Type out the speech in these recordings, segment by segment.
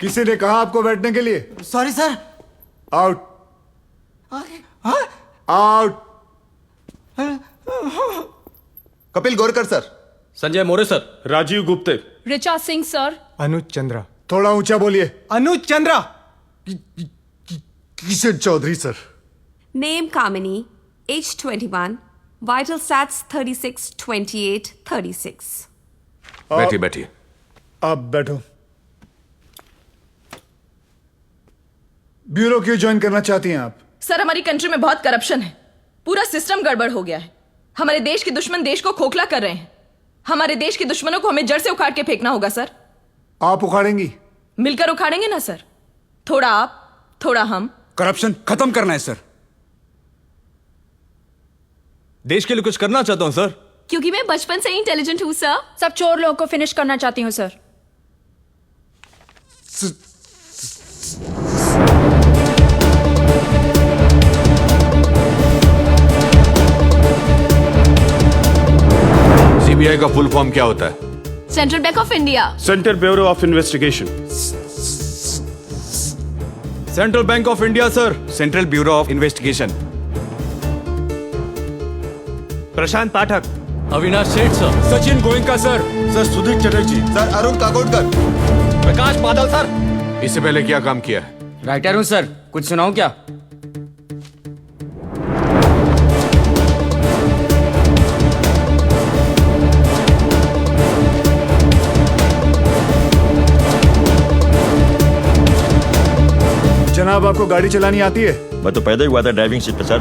किसी ने कहा आपको बैठने के लिए? Sorry sir. Out. Out. Kapil Gorkar sir. Sanjay More sir. Rajiv Gupte. Richa Singh sir. Anuj Chandra. थोड़ा ऊंचा बोलिए। Anuj Chandra. Kishan Chaudhary sir. Name Kamini, age 21, vital stats 36, 28, 36. बैठिए बैठिए। आप बैठो। ब्यूरो क्यों ज्वाइन करना चाहती हैं आप? सर हमारी कंट्री में बहुत करप्शन है, पूरा सिस्टम गड़बड़ हो गया है। हमारे देश के दुश्मन देश को खोखला कर रहे हैं। हमारे देश के दुश्मनों को हमें जड़ से उखाड़ के फेंकना होगा सर। आप उखाड़ेंगी? मिलकर उखाड़ेंगे ना सर, थोड़ा आप थोड़ा हम। करप्शन खत्म करना है सर। देश के लिए कुछ करना चाहता हूं सर। क्योंकि मैं बचपन से इंटेलिजेंट हूं सर। सब चोर लोगों को फिनिश करना चाहती हूँ सर। सीबीआई का फुल फॉर्म क्या होता है? Central bank of India. Central bureau of investigation. Central bank of India sir. Central bureau of investigation. Prashant Pathak. Avinash Seth sir. Sachin Goenka sir. Sir Sudhir Chatterjee. Sir Arun Kakodkar. Prakash Badal sir. इससे पहले क्या काम किया है? राइटर हूँ सर, कुछ सुनाऊं क्या? जनाब आपको गाड़ी चलानी आती है? मैं तो पैदा ही हुआ था ड्राइविंग सीट पे सर।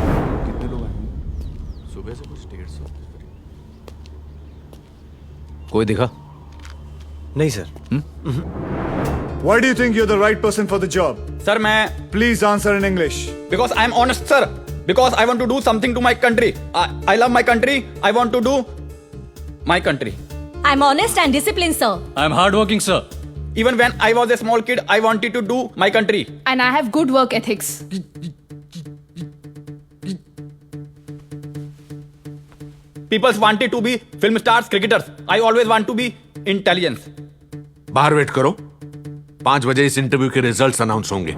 सुबह से कुछ 150। कोई दिखा? नहीं sir. Why do you think you're the right person for the job? Sir मैं Please answer in English. Because I am honest sir. Because I want to do something to my country. I love my country. I want to do my country. I'm honest and disciplined, sir. I am hard working sir. Even when I was a small kid, I wanted to do my country. And I have good work ethics. People wanted to be film stars, cricketers. I always want to be intelligence. बाहर wait करो, 5 बजे इस interview के results announce होंगे।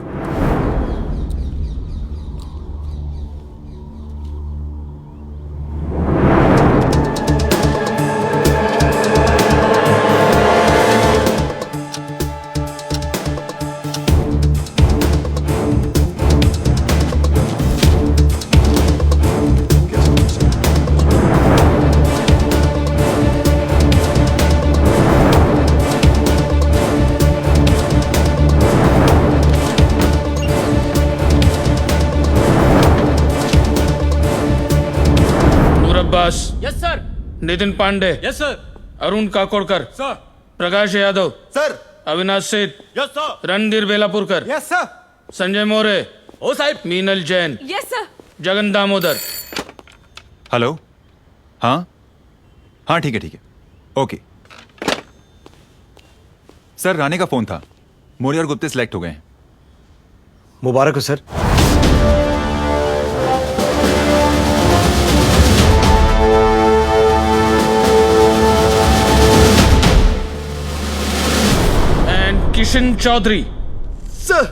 Abbas. Yes sir. Nitin Pandey. Yes sir. Arun Kakodkar. Sir. Prakash Yadav. Sir. Avinash Seth. Yes sir. Randhir Belapurkar. Yes sir. Sanjay More. ओ साहिब। Meenal Jain. Yes sir. Jagan Damodar. Hello. हाँ हाँ ठीक है ओके। सर राणे का फोन था, मोरे और गुप्ते सिलेक्ट हो गए हैं। मुबारक हो sir. Kishan Chaudhary. Sir.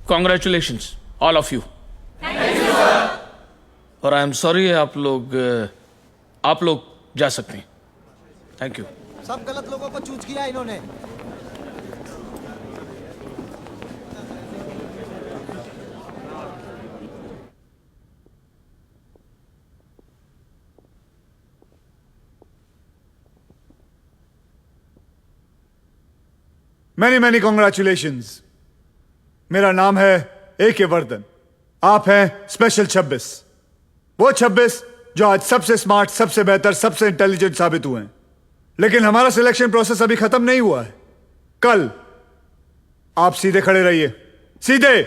Congratulations all of you. और आई एम सॉरी आप लोग जा सकते हैं। Thank you. सब गलत लोगों को चूज किया इन्होंने। Many congratulations. मेरा नाम है A.K. वर्धन। आप हैं स्पेशल 26। वो 26 जो आज सबसे स्मार्ट, सबसे बेहतर, सबसे इंटेलिजेंट साबित हुए हैं। लेकिन हमारा सिलेक्शन प्रोसेस अभी खत्म नहीं हुआ है। कल आप सीधे खड़े रहिए, सीधे।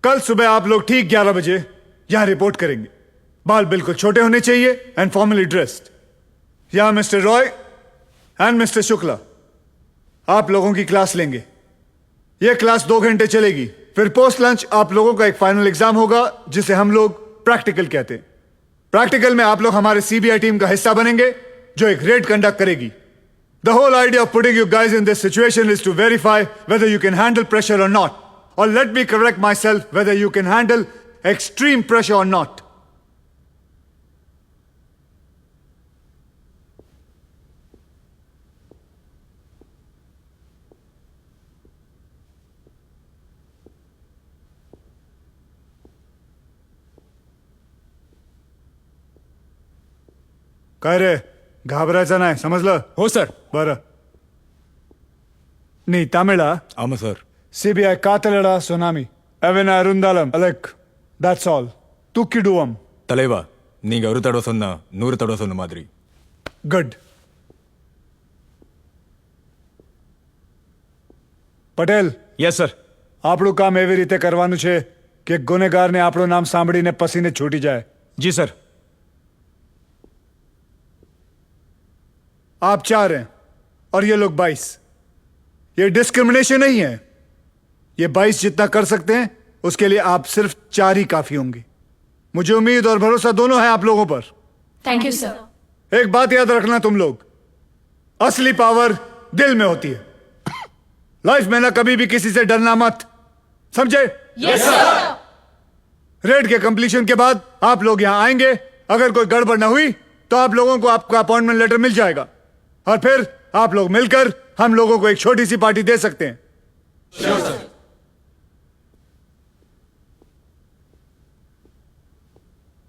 कल सुबह आप लोग ठीक 11 बजे यहां रिपोर्ट करेंगे। बाल बिल्कुल छोटे होने चाहिए एंड फॉर्मली ड्रेस्ड। यहां mister Roy and mister Shukla आप लोगों की क्लास लेंगे। यह क्लास 2 घंटे चलेगी। फिर पोस्ट लंच आप लोगों का एक फाइनल एग्जाम होगा जिसे हम लोग प्रैक्टिकल कहते हैं। प्रैक्टिकल में आप लोग हमारे सीबीआई टीम का हिस्सा बनेंगे जो एक रेड कंडक्ट करेगी। The whole idea of putting you guys in this situation is to verify whether you can handle pressure or not. Or let me correct myself, whether you can handle extreme pressure or not. काय रे घाबरायचं नाही समजलं हो sir बरं ನೀ ತಮಿಳ ಆಮ sir CBI ಕಾತಲಡ tsunami ಅವನ ಅರುಂದಾಲಂ ಅಲೆಕ್ that's all ತುಕ್ಕಿಡುವಂ தலைவா நீங்க ஒரு தடவை சொன்னா 100 தடவை சொன்ன மாதிரி गुड પટેલ યસ સર આપણું કામ એવી રીતે કરવાનું છે કે ગુનેગારને આપણું નામ સાંભળીને પસીને છૂટી જાય जी सर आप 4 हैं और ये लोग 22 ये डिस्क्रिमिनेशन नहीं है ये 22 जितना कर सकते हैं उसके लिए आप सिर्फ 4 ही काफी होंगे मुझे उम्मीद और भरोसा दोनों है आप लोगों पर थैंक यू सर एक बात याद रखना तुम लोग असली पावर दिल में होती है लाइफ में ना कभी भी किसी से डरना मत समझे यस सर रेड के कंप्लीशन के बाद आप लोग यहां आएंगे अगर कोई गड़बड़ ना हुई तो आप लोगों को आपका अपॉइंटमेंट लेटर मिल जाएगा और फिर आप लोग मिलकर हम लोगों को एक छोटी सी पार्टी दे सकते हैं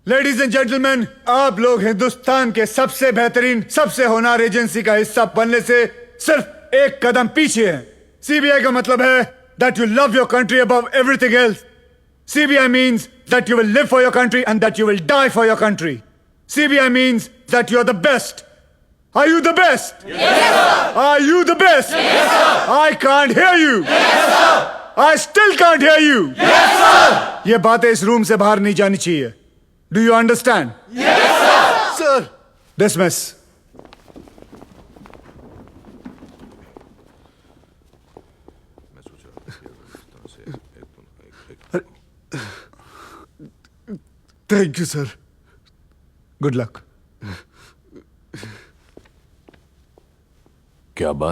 लेडीज एंड जेंटलमैन आप लोग हिंदुस्तान के सबसे बेहतरीन सबसे होनहार एजेंसी का हिस्सा बनने से सिर्फ एक कदम पीछे हैं सीबीआई का मतलब है that you love your country above everything else CBI means that you will live for your country and that you will die for your country. CBI means that you are the best. Are you the best? Yes, sir. Are you the best? Yes, sir. I can't hear you. Yes, sir. I still can't hear you. Yes, sir. ये बातें इस room से बाहर नहीं जानी चाहिए. Do you understand? Yes, sir. Sir. Dismiss. Thank you, sir. Good luck. क्या बात